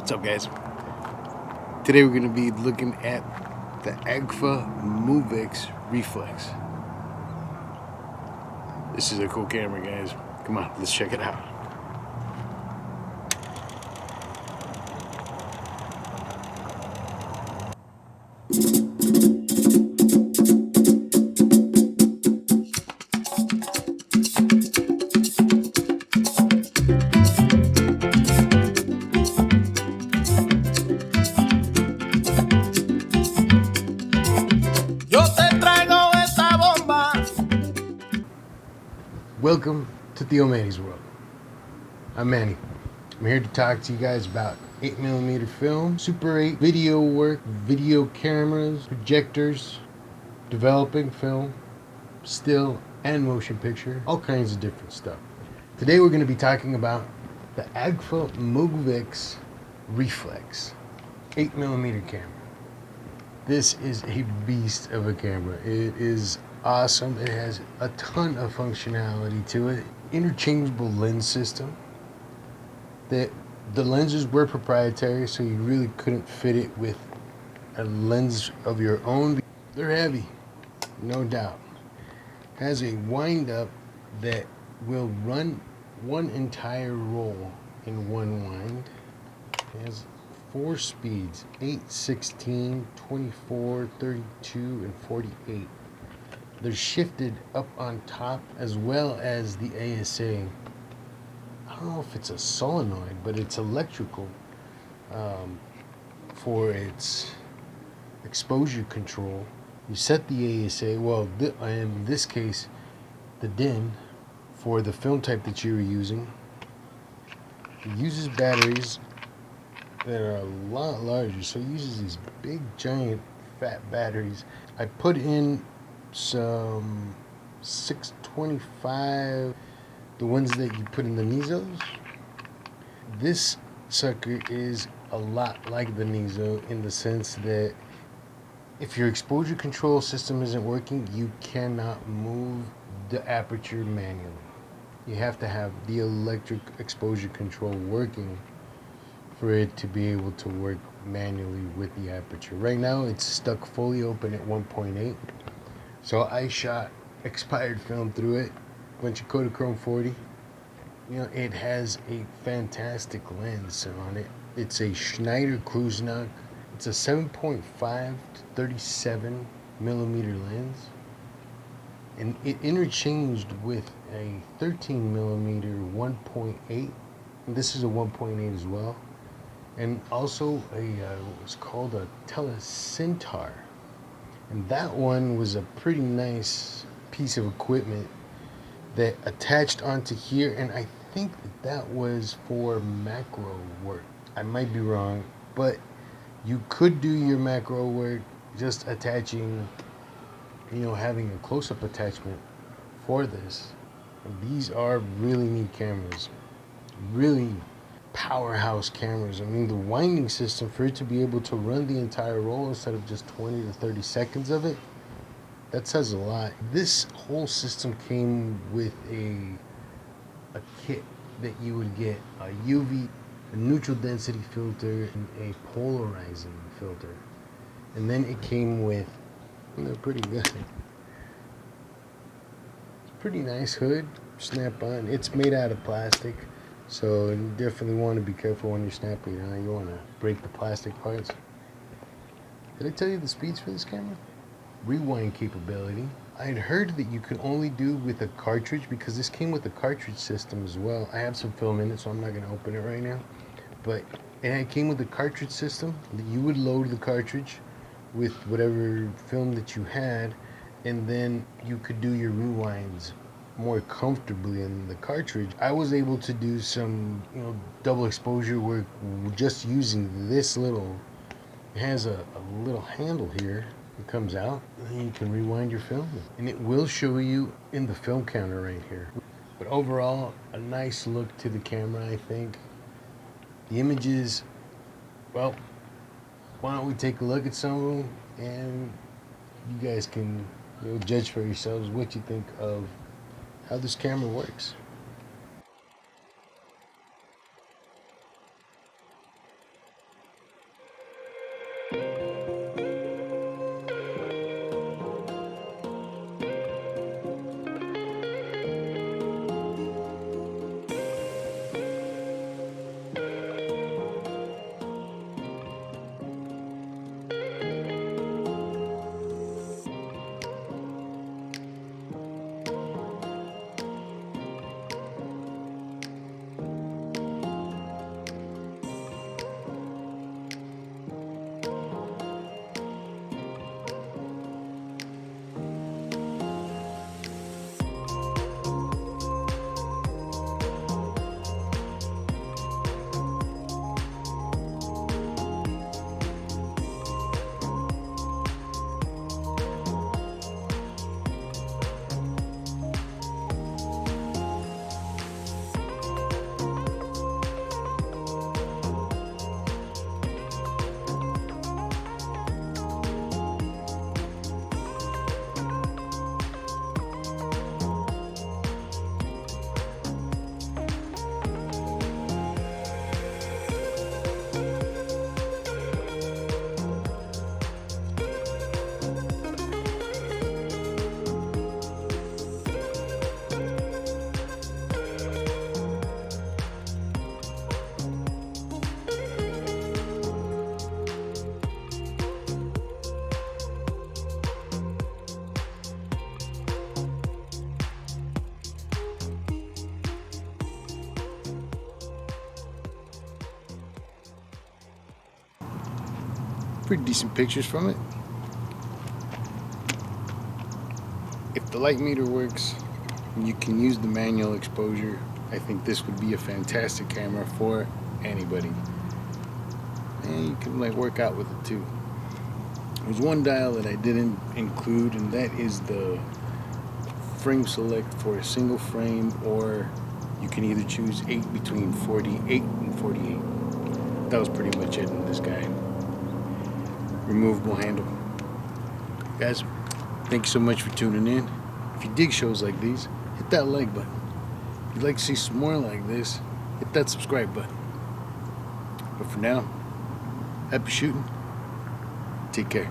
What's up, guys? Today we're going to be looking at the Agfa Movex Reflex. This is a cool camera, guys. Come on, let's check it out. Welcome to Theo Manny's World. I'm Manny. I'm here to talk to you guys about 8mm film, Super 8 video work, video cameras, projectors, developing film, still and motion picture, all kinds of different stuff. Today we're going to be talking about the Agfa Movex Reflex 8mm camera. This is a beast of a camera. It is awesome. It has a ton of functionality to it. Interchangeable lens system. The lenses were proprietary, so you really couldn't fit it with a lens of your own. They're heavy, no doubt. Has a wind up that will run one entire roll in one wind. It has 4 speeds, 8, 16, 24, 32, and 48. They're shifted up on top, as well as the ASA. I don't know if it's a solenoid, but it's electrical for its exposure control. You set the ASA, well, in this case, the DIN for the film type that you were using. It uses batteries that are a lot larger, so it uses these big, giant, fat batteries. I put in some 625, the ones that you put in the Nizos. This sucker is a lot like the Nizo in the sense that if your exposure control system isn't working, you cannot move the aperture manually. You have to have the electric exposure control working for it to be able to work manually with the aperture. Right now it's stuck fully open at 1.8. So I shot expired film through it, bunch of Kodachrome 40. You know, it has a fantastic lens on it. It's a Schneider Cruise Knock. It's a 7.5 to 37 millimeter lens. And it interchanged with a 13 millimeter 1.8. This is a 1.8 as well. And also what was called a Telecentaur. And that one was a pretty nice piece of equipment that attached onto here, and I think that was for macro work. I might be wrong, but you could do your macro work just attaching, having a close-up attachment for this. And these are really neat cameras, really powerhouse cameras. I mean, the winding system, for it to be able to run the entire roll instead of just 20 to 30 seconds of it, that says a lot. This whole system came with a kit that you would get a UV, a neutral density filter, and a polarizing filter. And then it came with, they're pretty good. It's a pretty nice hood, snap on. It's made out of plastic. So you definitely want to be careful when you're snapping it on. You want to break the plastic parts. Did I tell you the speeds for this camera? Rewind capability. I had heard that you could only do with a cartridge, because this came with a cartridge system as well. I have some film in it, so I'm not going to open it right now. But it came with a cartridge system. You would load the cartridge with whatever film that you had, and then you could do your rewinds more comfortably in the cartridge. I was able to do some double exposure work just using this little, it has a little handle here. It comes out and then you can rewind your film, and it will show you in the film counter right here. But overall, a nice look to the camera. I think the images, well, why don't we take a look at some of them, and you guys can judge for yourselves what you think of how this camera works. pretty decent pictures from it. If the light meter works and you can use the manual exposure, I think this would be a fantastic camera for anybody. And you can like work out with it too. There's one dial that I didn't include, and that is the frame select for a single frame, or you can either choose 8 between 48 and 48. That was pretty much it in this guy. Removable handle. Guys, thank you so much for tuning in. If you dig shows like these, hit that like button. If you'd like to see some more like this, hit that subscribe button. But for now, happy shooting. Take care.